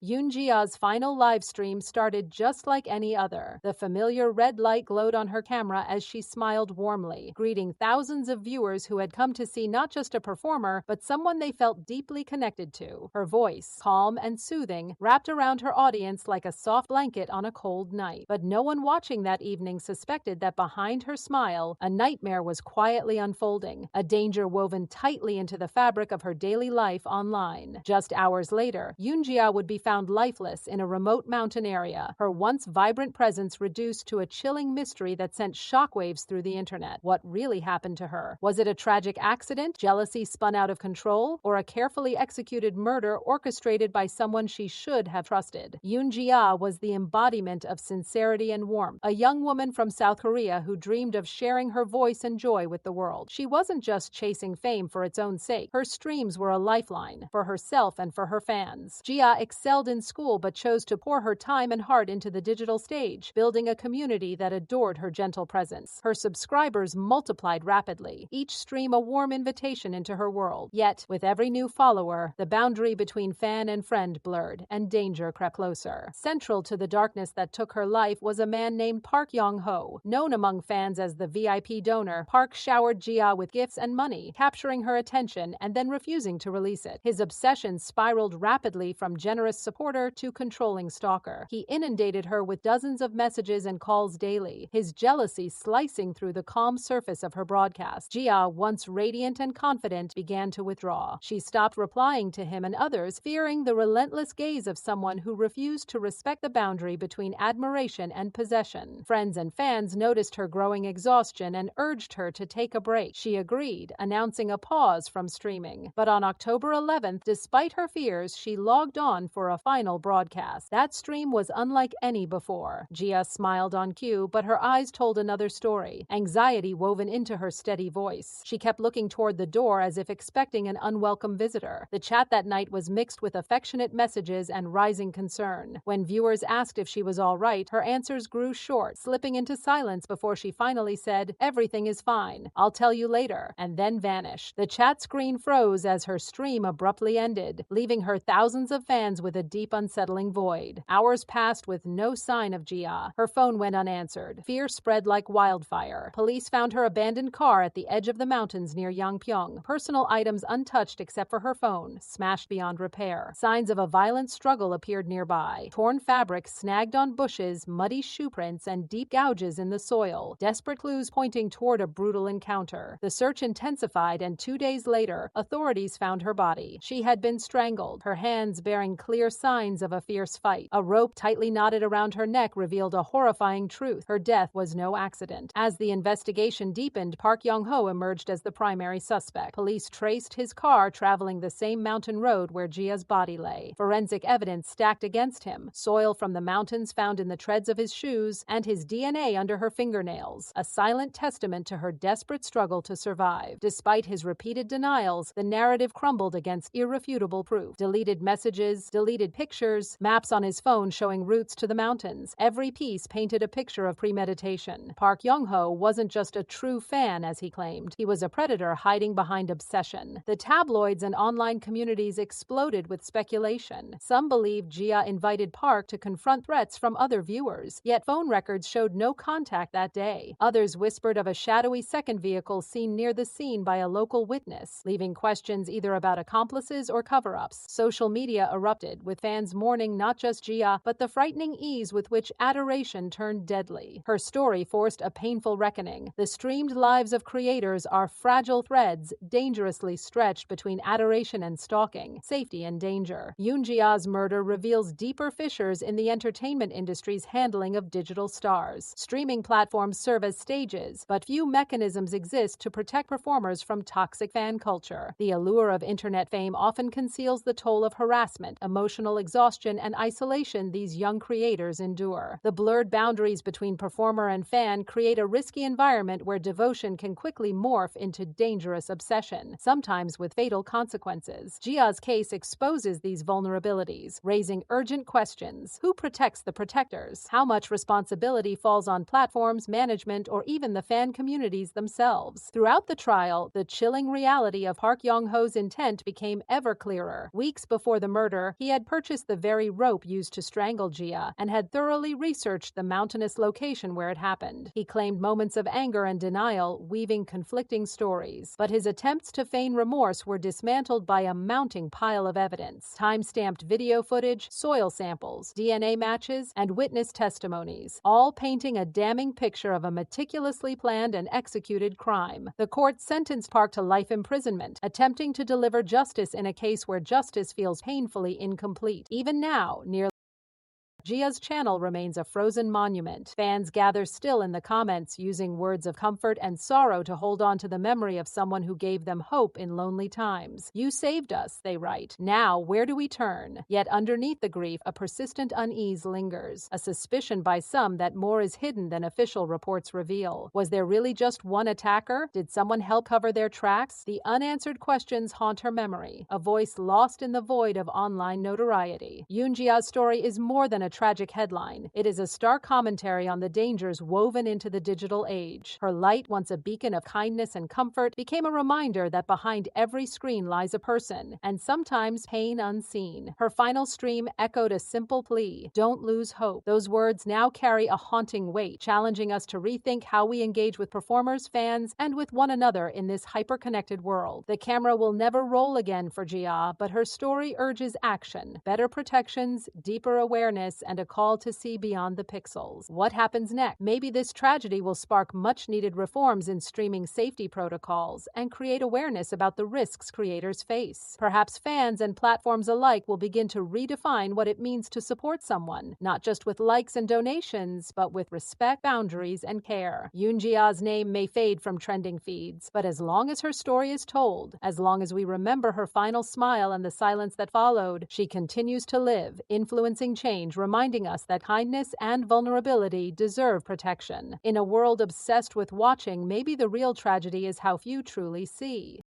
Yoon Ji-ah's final live stream started just like any other. The familiar red light glowed on her camera as she smiled warmly, greeting thousands of viewers who had come to see not just a performer, but someone they felt deeply connected to. Her voice, calm and soothing, wrapped around her audience like a soft blanket on a cold night. But no one watching that evening suspected that behind her smile, a nightmare was quietly unfolding, a danger woven tightly into the fabric of her daily life online. Just hours later, Yoon Ji-ah would be found lifeless in a remote mountain area, her once vibrant presence reduced to a chilling mystery that sent shockwaves through the internet. What really happened to her? Was it a tragic accident, jealousy spun out of control, or a carefully executed murder orchestrated by someone she should have trusted? Yoon Ji-ah was the embodiment of sincerity and warmth, a young woman from South Korea who dreamed of sharing her voice and joy with the world. She wasn't just chasing fame for its own sake. Her streams were a lifeline for herself and for her fans. Ji-ah excelled in school but chose to pour her time and heart into the digital stage, building a community that adored her gentle presence. Her subscribers multiplied rapidly, each stream a warm invitation into her world. Yet, with every new follower, the boundary between fan and friend blurred, and danger crept closer. Central to the darkness that took her life was a man named Park Yong-ho. Known among fans as the VIP donor, Park showered Ji-ah with gifts and money, capturing her attention and then refusing to release it. His obsession spiraled rapidly from generous supporter to controlling stalker. He inundated her with dozens of messages and calls daily, his jealousy slicing through the calm surface of her broadcast. Ji-ah, once radiant and confident, began to withdraw. She stopped replying to him and others, fearing the relentless gaze of someone who refused to respect the boundary between admiration and possession. Friends and fans noticed her growing exhaustion and urged her to take a break. She agreed, announcing a pause from streaming. But on October 11th, despite her fears, she logged on for a final broadcast. That stream was unlike any before. Ji-ah smiled on cue, but her eyes told another story, anxiety woven into her steady voice. She kept looking toward the door as if expecting an unwelcome visitor. The chat that night was mixed with affectionate messages and rising concern. When viewers asked if she was all right, her answers grew short, slipping into silence before she finally said, "Everything is fine. I'll tell you later," and then vanished. The chat screen froze as her stream abruptly ended, leaving her thousands of fans with a deep, unsettling void. Hours passed with no sign of Ji-ah. Her phone went unanswered. Fear spread like wildfire. Police found her abandoned car at the edge of the mountains near Yangpyeong, personal items untouched except for her phone, smashed beyond repair. Signs of a violent struggle appeared nearby. Torn fabric snagged on bushes, muddy shoe prints, and deep gouges in the soil, desperate clues pointing toward a brutal encounter. The search intensified, and 2 days later, authorities found her body. She had been strangled, her hands bearing clear signs of a fierce fight. A rope tightly knotted around her neck revealed a horrifying truth. Her death was no accident. As the investigation deepened, Park Yong-ho emerged as the primary suspect. Police traced his car traveling the same mountain road where Ji-ah's body lay. Forensic evidence stacked against him, soil from the mountains found in the treads of his shoes, and his DNA under her fingernails, a silent testament to her desperate struggle to survive. Despite his repeated denials, the narrative crumbled against irrefutable proof. Deleted messages, deleted pictures, maps on his phone showing routes to the mountains. Every piece painted a picture of premeditation. Park Yong-ho wasn't just a true fan, as he claimed. He was a predator hiding behind obsession. The tabloids and online communities exploded with speculation. Some believed Ji-ah invited Park to confront threats from other viewers, yet phone records showed no contact that day. Others whispered of a shadowy second vehicle seen near the scene by a local witness, leaving questions either about accomplices or cover-ups. Social media erupted, with fans mourning not just Ji-ah, but the frightening ease with which adoration turned deadly. Her story forced a painful reckoning. The streamed lives of creators are fragile threads, dangerously stretched between adoration and stalking, safety and danger. Yoon Ji-ah's murder reveals deeper fissures in the entertainment industry's handling of digital stars. Streaming platforms serve as stages, but few mechanisms exist to protect performers from toxic fan culture. The allure of internet fame often conceals the toll of harassment, emotional exhaustion, and isolation these young creators endure. The blurred boundaries between performer and fan create a risky environment where devotion can quickly morph into dangerous obsession, sometimes with fatal consequences. Ji-ah's case exposes these vulnerabilities, raising urgent questions. Who protects the protectors? How much responsibility falls on platforms, management, or even the fan communities themselves? Throughout the trial, the chilling reality of Park Yong-ho's intent became ever clearer. Weeks before the murder, he had purchased the very rope used to strangle Ji-ah and had thoroughly researched the mountainous location where it happened. He claimed moments of anger and denial, weaving conflicting stories. But his attempts to feign remorse were dismantled by a mounting pile of evidence: time-stamped video footage, soil samples, DNA matches, and witness testimonies, all painting a damning picture of a meticulously planned and executed crime. The court sentenced Park to life imprisonment, attempting to deliver justice in a case where justice feels painfully incomplete. Even now, nearly Ji-ah's channel remains a frozen monument. Fans gather still in the comments, using words of comfort and sorrow to hold on to the memory of someone who gave them hope in lonely times. "You saved us," they write. "Now, where do we turn?" Yet underneath the grief, a persistent unease lingers, a suspicion by some that more is hidden than official reports reveal. Was there really just one attacker? Did someone help cover their tracks? The unanswered questions haunt her memory, a voice lost in the void of online notoriety. Yoon Ji-ah's story is more than a tragic headline. It is a stark commentary on the dangers woven into the digital age. Her light, once a beacon of kindness and comfort, became a reminder that behind every screen lies a person, and sometimes pain unseen. Her final stream echoed a simple plea: "Don't lose hope." Those words now carry a haunting weight, challenging us to rethink how we engage with performers, fans, and with one another in this hyper-connected world. The camera will never roll again for Ji-ah, but her story urges action, better protections, deeper awareness, and a call to see beyond the pixels. What happens next? Maybe this tragedy will spark much-needed reforms in streaming safety protocols and create awareness about the risks creators face. Perhaps fans and platforms alike will begin to redefine what it means to support someone, not just with likes and donations, but with respect, boundaries, and care. Yoon Ji-ah's name may fade from trending feeds, but as long as her story is told, as long as we remember her final smile and the silence that followed, she continues to live, influencing change, reminding us that kindness and vulnerability deserve protection. In a world obsessed with watching, maybe the real tragedy is how few truly see.